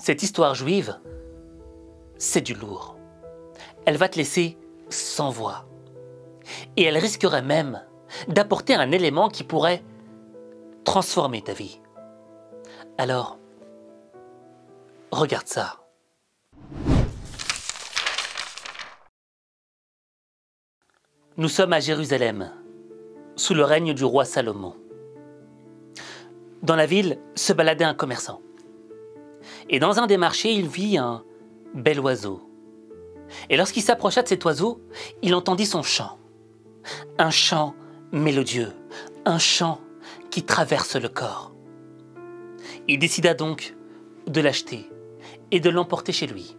Cette histoire juive, c'est du lourd. Elle va te laisser sans voix. Et elle risquerait même d'apporter un élément qui pourrait transformer ta vie. Alors, regarde ça. Nous sommes à Jérusalem, sous le règne du roi Salomon. Dans la ville se baladait un commerçant. Et dans un des marchés, il vit un bel oiseau. Et lorsqu'il s'approcha de cet oiseau, il entendit son chant. Un chant mélodieux, un chant qui traverse le corps. Il décida donc de l'acheter et de l'emporter chez lui.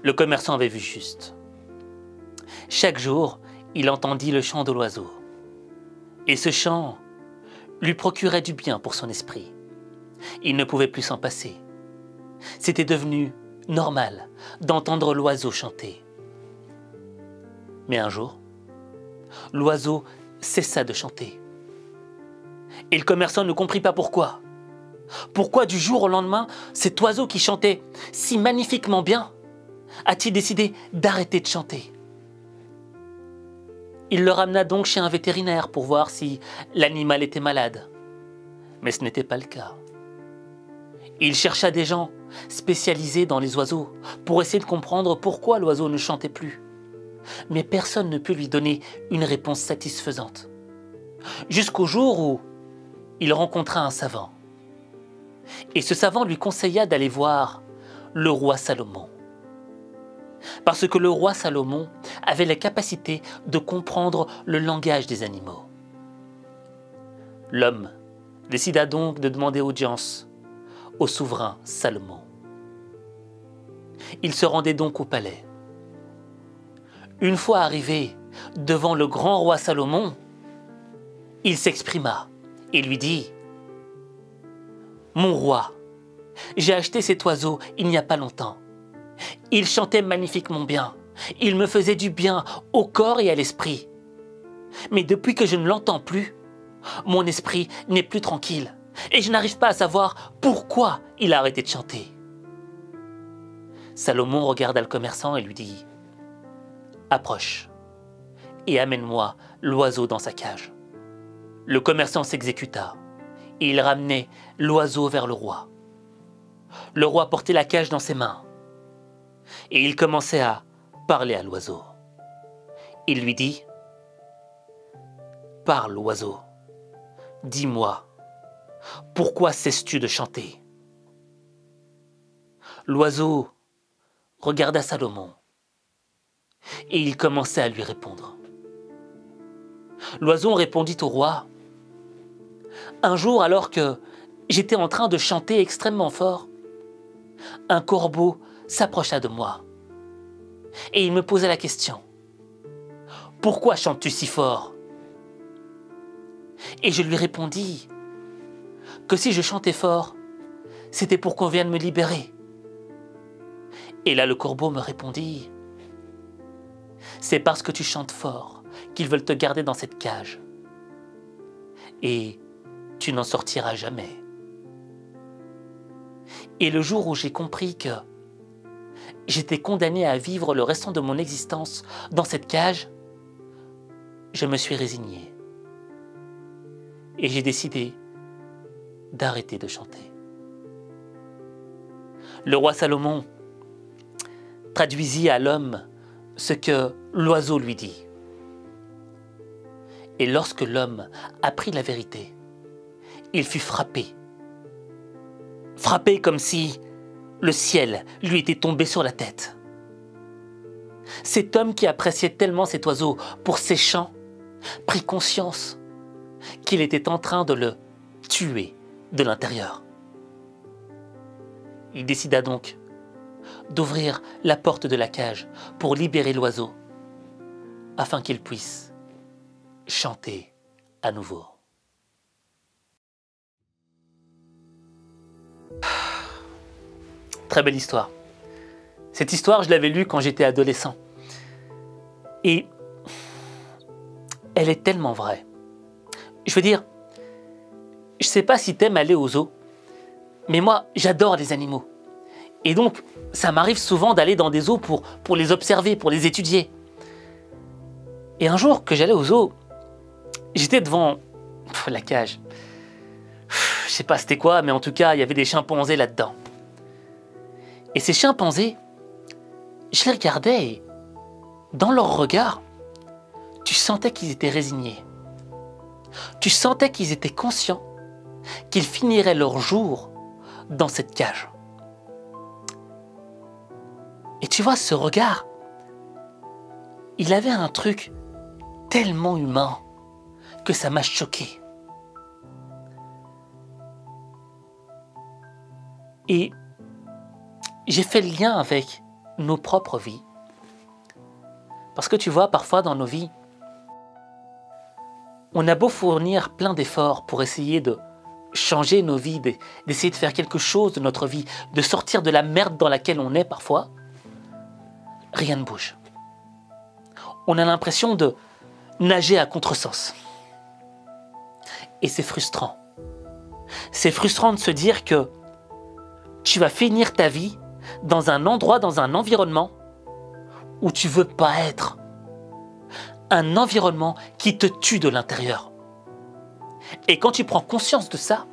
Le commerçant avait vu juste. Chaque jour, il entendit le chant de l'oiseau. Et ce chant lui procurait du bien pour son esprit. Il ne pouvait plus s'en passer. C'était devenu normal d'entendre l'oiseau chanter. Mais un jour, l'oiseau cessa de chanter. Et le commerçant ne comprit pas pourquoi. Pourquoi du jour au lendemain, cet oiseau qui chantait si magnifiquement bien a-t-il décidé d'arrêter de chanter? Il le ramena donc chez un vétérinaire pour voir si l'animal était malade. Mais ce n'était pas le cas. Il chercha des gens spécialisés dans les oiseaux pour essayer de comprendre pourquoi l'oiseau ne chantait plus. Mais personne ne put lui donner une réponse satisfaisante. Jusqu'au jour où il rencontra un savant. Et ce savant lui conseilla d'aller voir le roi Salomon. Parce que le roi Salomon avait la capacité de comprendre le langage des animaux. L'homme décida donc de demander audience au souverain Salomon. Il se rendait donc au palais. Une fois arrivé devant le grand roi Salomon, il s'exprima et lui dit : « Mon roi, j'ai acheté cet oiseau il n'y a pas longtemps. Il chantait magnifiquement bien. Il me faisait du bien au corps et à l'esprit. Mais depuis que je ne l'entends plus, mon esprit n'est plus tranquille et je n'arrive pas à savoir pourquoi il a arrêté de chanter. » Salomon regarda le commerçant et lui dit : « Approche et amène-moi l'oiseau dans sa cage. » Le commerçant s'exécuta et il ramenait l'oiseau vers le roi. Le roi portait la cage dans ses mains et il commençait à parler à l'oiseau. Il lui dit : « Parle, oiseau, dis-moi, pourquoi cesses-tu de chanter ?» L'oiseau regarda Salomon et il commençait à lui répondre. L'oiseau répondit au roi : « Un jour, alors que j'étais en train de chanter extrêmement fort, un corbeau s'approcha de moi et il me posait la question : « Pourquoi chantes-tu si fort ?» Et je lui répondis que si je chantais fort, c'était pour qu'on vienne me libérer. Et là le corbeau me répondit : « C'est parce que tu chantes fort qu'ils veulent te garder dans cette cage. Et tu n'en sortiras jamais. » Et le jour où j'ai compris que j'étais condamné à vivre le restant de mon existence dans cette cage, je me suis résigné. Et j'ai décidé d'arrêter de chanter. Le roi Salomon traduisit à l'homme ce que l'oiseau lui dit. Et lorsque l'homme apprit la vérité, il fut frappé. Frappé comme si le ciel lui était tombé sur la tête. Cet homme qui appréciait tellement cet oiseau pour ses chants prit conscience qu'il était en train de le tuer de l'intérieur. Il décida donc d'ouvrir la porte de la cage pour libérer l'oiseau afin qu'il puisse chanter à nouveau. Très belle histoire. Cette histoire, je l'avais lue quand j'étais adolescent. Et elle est tellement vraie. Je veux dire, je ne sais pas si t'aimes aller au zoo, mais moi, j'adore les animaux. Et donc, ça m'arrive souvent d'aller dans des zoos pour les observer, pour les étudier. Et un jour que j'allais au zoo, j'étais devant la cage. Je sais pas c'était quoi, mais en tout cas, il y avait des chimpanzés là-dedans. Et ces chimpanzés, je les regardais et dans leur regard, tu sentais qu'ils étaient résignés. Tu sentais qu'ils étaient conscients qu'ils finiraient leur jour dans cette cage. Et tu vois, ce regard, il avait un truc tellement humain que ça m'a choqué. Et j'ai fait le lien avec nos propres vies. Parce que tu vois, parfois dans nos vies, on a beau fournir plein d'efforts pour essayer de changer nos vies, d'essayer de faire quelque chose de notre vie, de sortir de la merde dans laquelle on est parfois, rien ne bouge. On a l'impression de nager à contresens. Et c'est frustrant. C'est frustrant de se dire que tu vas finir ta vie dans un endroit, dans un environnement où tu veux pas être. Un environnement qui te tue de l'intérieur. Et quand tu prends conscience de ça,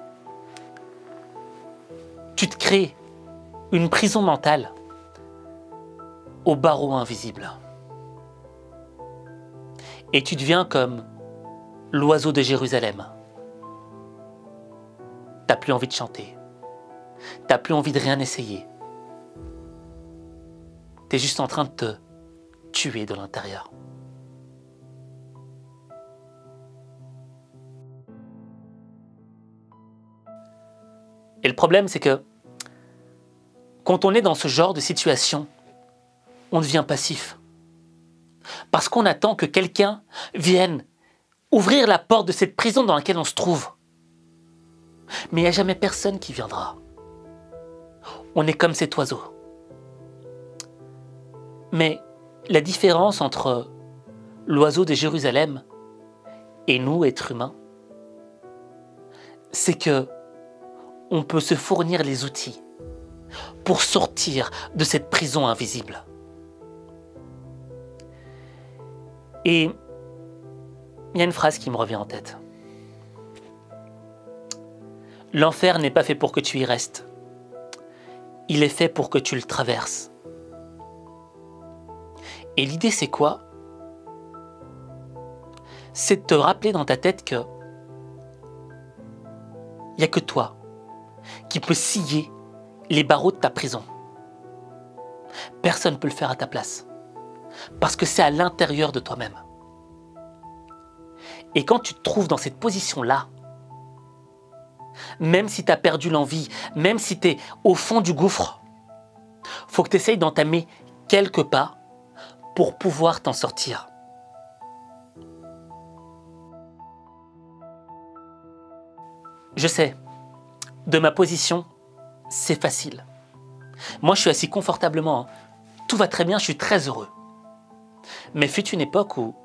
tu te crées une prison mentale aux barreaux invisibles. Et tu deviens comme l'oiseau de Jérusalem. T'as plus envie de chanter. T'as plus envie de rien essayer. T'es juste en train de te tuer de l'intérieur. Et le problème, c'est que quand on est dans ce genre de situation, on devient passif. Parce qu'on attend que quelqu'un vienne ouvrir la porte de cette prison dans laquelle on se trouve. Mais il n'y a jamais personne qui viendra. On est comme cet oiseau. Mais la différence entre l'oiseau de Jérusalem et nous, êtres humains, c'est que on peut se fournir les outils pour sortir de cette prison invisible. Et il y a une phrase qui me revient en tête. L'enfer n'est pas fait pour que tu y restes. Il est fait pour que tu le traverses. Et l'idée, c'est quoi? C'est de te rappeler dans ta tête que il n'y a que toi qui peux scier les barreaux de ta prison. Personne ne peut le faire à ta place. Parce que c'est à l'intérieur de toi-même. Et quand tu te trouves dans cette position-là, même si tu as perdu l'envie, même si tu es au fond du gouffre, faut que tu essayes d'entamer quelques pas pour pouvoir t'en sortir. Je sais, de ma position, c'est facile. Moi, je suis assis confortablement. Tout va très bien, je suis très heureux. Mais fut une époque où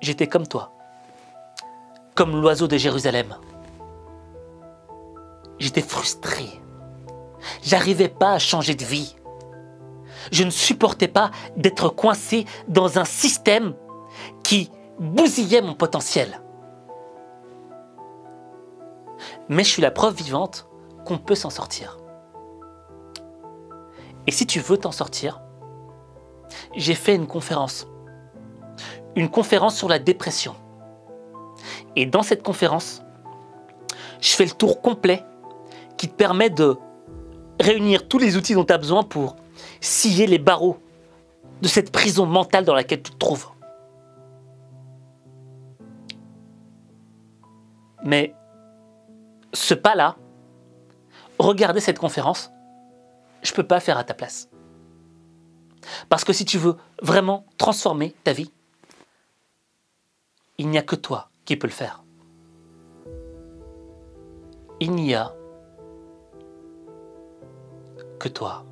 j'étais comme toi, comme l'oiseau de Jérusalem. J'étais frustré. J'arrivais pas à changer de vie. Je ne supportais pas d'être coincé dans un système qui bousillait mon potentiel. Mais je suis la preuve vivante qu'on peut s'en sortir. Et si tu veux t'en sortir, j'ai fait une conférence sur la dépression. Et dans cette conférence, je fais le tour complet qui te permet de réunir tous les outils dont tu as besoin pour scier les barreaux de cette prison mentale dans laquelle tu te trouves. Mais ce pas-là, regarder cette conférence, je ne peux pas faire à ta place. Parce que si tu veux vraiment transformer ta vie, il n'y a que toi qui peux le faire. Il n'y a que toi.